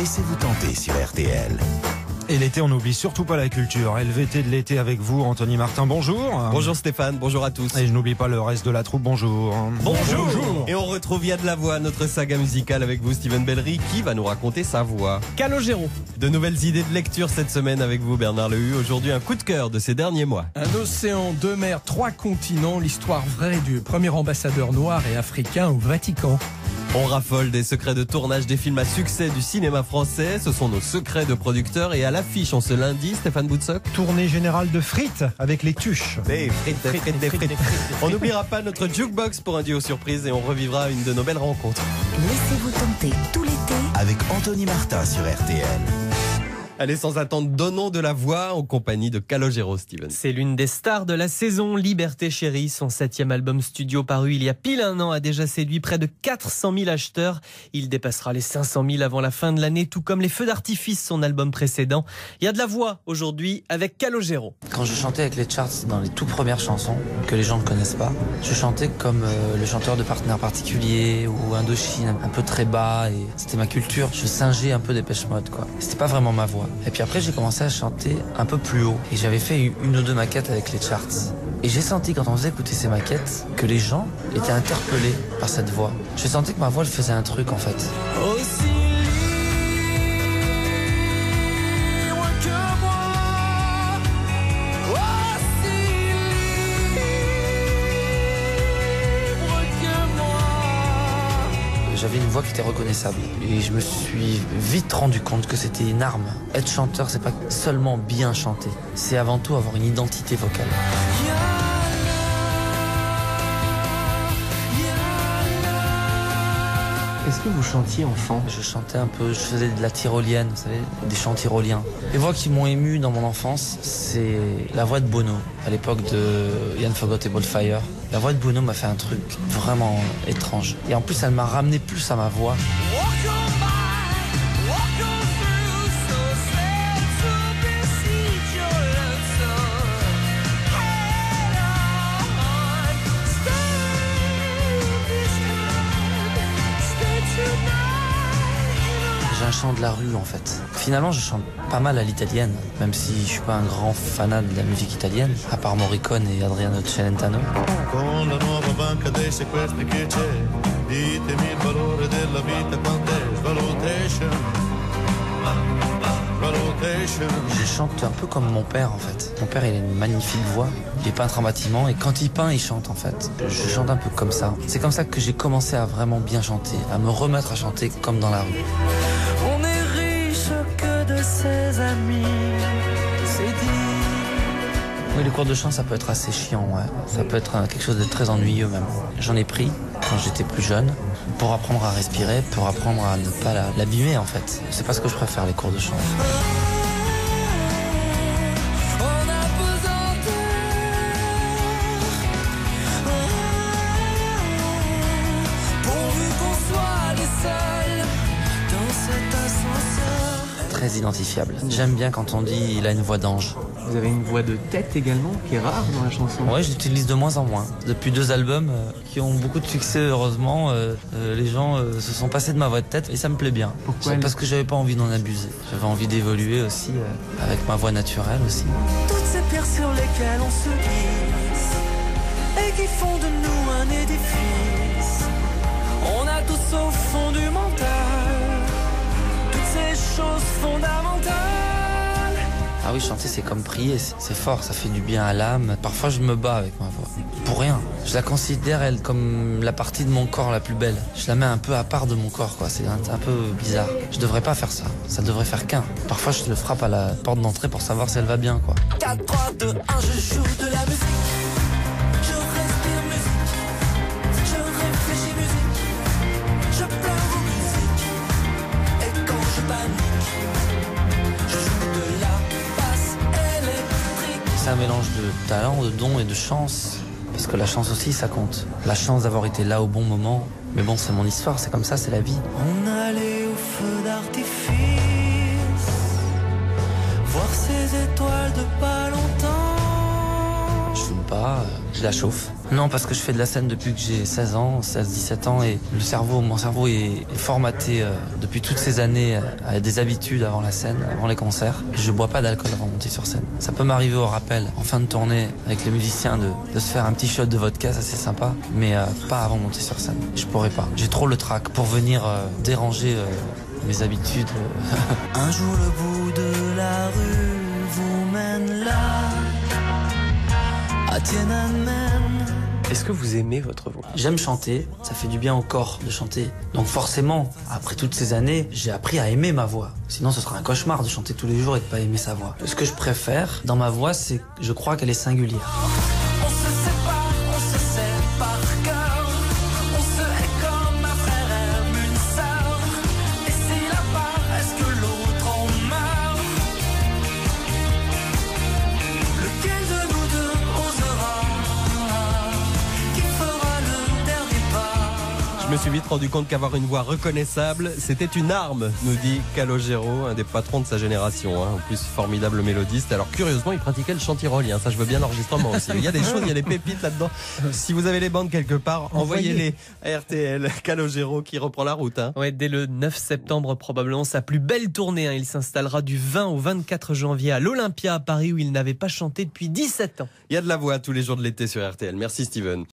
Laissez-vous tenter sur RTL. Et l'été, on n'oublie surtout pas la culture. LVT de l'été avec vous, Anthony Martin, bonjour. Bonjour Stéphane, bonjour à tous. Et je n'oublie pas le reste de la troupe, bonjour. Bonjour. Et on retrouve Y'a de la voix, notre saga musicale avec vous, Steven Bellery, qui va nous raconter sa voix. Calogero. De nouvelles idées de lecture cette semaine avec vous, Bernard Lehu. Aujourd'hui, un coup de cœur de ces derniers mois. Un océan, 2 mers, 3 continents, l'histoire vraie du premier ambassadeur noir et africain au Vatican. On raffole des secrets de tournage des films à succès du cinéma français. Ce sont nos secrets de producteurs. Et à l'affiche, en ce lundi, Stéphane Boutsock. Tournée générale de frites avec les tuches. Des frites. On n'oubliera pas notre jukebox pour un duo surprise et on revivra une de nos belles rencontres. Laissez-vous tenter tout l'été avec Anthony Martin sur RTL. Allez, sans attendre, donnons de la voix en compagnie de Calogero, Steven. C'est l'une des stars de la saison. Liberté Chérie, son 7e album studio paru il y a pile un an, a déjà séduit près de 400 000 acheteurs. Il dépassera les 500 000 avant la fin de l'année, tout comme les Feux d'artifice, son album précédent. Il y a de la voix aujourd'hui avec Calogero. Quand je chantais avec les charts dans les toutes premières chansons que les gens ne connaissent pas, je chantais comme le chanteur de Partenaire Particulier ou Indochine, un peu très bas, et c'était ma culture. Je singeais un peu Dépêche Mode, quoi. C'était pas vraiment ma voix. Et puis après, j'ai commencé à chanter un peu plus haut. Et j'avais fait une ou deux maquettes avec les charts. Et j'ai senti, quand on faisait écouter ces maquettes, que les gens étaient interpellés par cette voix. J'ai senti que ma voix, elle faisait un truc, en fait. Aussi libre que moi, aussi libre que moi. J'avais une voix qui était reconnaissable. Et je me suis vite rendu compte que c'était une arme. Être chanteur, c'est pas seulement bien chanter. C'est avant tout avoir une identité vocale. Est-ce que vous chantiez enfant? Je chantais un peu, je faisais de la tyrolienne, vous savez, des chants tyroliens. Les voix qui m'ont ému dans mon enfance, c'est la voix de Bono, à l'époque de Unforgettable Fire. La voix de Bono m'a fait un truc vraiment étrange. Et en plus, elle m'a ramené plus à ma voix. J'ai un chant de la rue en fait. Finalement, je chante pas mal à l'italienne, même si je suis pas un grand fanat de la musique italienne, à part Morricone et Adriano Celentano. Con la nuova banca dei sequestri che c'è, ditemi il valore della vita quant'è, valutation. Je chante un peu comme mon père en fait. Mon père il a une magnifique voix, il est peintre en bâtiment et quand il peint il chante en fait. Je chante un peu comme ça. C'est comme ça que j'ai commencé à vraiment bien chanter, à me remettre à chanter comme dans la rue. On est riche que de ses amis, c'est dit. Oui, les cours de chant ça peut être assez chiant, ouais. Ça peut être quelque chose de très ennuyeux même. J'en ai pris quand j'étais plus jeune pour apprendre à respirer, pour apprendre à ne pas l'abîmer en fait. C'est pas ce que je préfère, les cours de chant. Très identifiable. J'aime bien quand on dit il a une voix d'ange. Vous avez une voix de tête également, qui est rare dans la chanson. Ouais, je l'utilise de moins en moins. Depuis 2 albums qui ont beaucoup de succès, heureusement, les gens se sont passés de ma voix de tête et ça me plaît bien. Pourquoi Parce que j'avais pas envie d'en abuser. J'avais envie d'évoluer aussi, avec ma voix naturelle aussi. Toutes ces pierres sur lesquelles on se glisse et qui font de nous un édifice. On a tous au fond du mental ces choses fondamentales. Ah oui, chanter c'est comme prier, c'est fort, ça fait du bien à l'âme. Parfois je me bats avec ma voix, pour rien. Je la considère elle comme la partie de mon corps la plus belle. Je la mets un peu à part de mon corps, quoi. C'est un peu bizarre. Je devrais pas faire ça, ça devrait faire qu'un. Parfois je le frappe à la porte d'entrée pour savoir si elle va bien, quoi. 4, 3, 2, 1, je joue de la musique. Je respire musique. Je réfléchis musique. Je pleure aux musique. Et quand je panique, je joue de la basse électrique. C'est un mélange de talent, de don et de chance. Parce que la chance aussi, ça compte. La chance d'avoir été là au bon moment. Mais bon, c'est mon histoire, c'est comme ça, c'est la vie. On allait au feu d'artifice, voir ces étoiles de pas longtemps. Je fume pas, je la chauffe. Non, parce que je fais de la scène depuis que j'ai 16 ans, 16-17 ans, et mon cerveau est formaté depuis toutes ces années à des habitudes avant la scène, avant les concerts. Je bois pas d'alcool avant de monter sur scène. Ça peut m'arriver au rappel, en fin de tournée, avec les musiciens, de se faire un petit shot de vodka, ça c'est sympa, mais pas avant de monter sur scène. Je pourrais pas. J'ai trop le trac pour venir déranger mes habitudes. Un jour le bout de la rue vous mène là, à Tiananmen. Est-ce que vous aimez votre voix? J'aime chanter, ça fait du bien au corps de chanter. Donc forcément, après toutes ces années, j'ai appris à aimer ma voix. Sinon ce serait un cauchemar de chanter tous les jours et de pas aimer sa voix. Ce que je préfère dans ma voix, c'est que je crois qu'elle est singulière. On se sépare, on se sait par cœur. On se hait comme un frère aime une sœur. Et si la part, est-ce que l'autre en meurt? Lequel de nous deux osera? Qui fera le dernier pas? Je me suis vite rendu compte qu'avoir une voix reconnaissable, c'était une arme, nous dit Calogero, un des patrons de sa génération, en plus formidable mélodiste. Alors curieusement, il pratiquait le chant tyrolien, ça je veux bien l'enregistrement aussi. Il y a des choses, il y a des pépites là-dedans. Si vous avez les bandes quelque part, envoyez-les à RTL. Calogero qui reprend la route. Ouais, dès le 9 septembre, probablement sa plus belle tournée. Il s'installera du 20 au 24 janvier à l'Olympia à Paris où il n'avait pas chanté depuis 17 ans. Il y a de la voix tous les jours de l'été sur RTL. Merci Steven.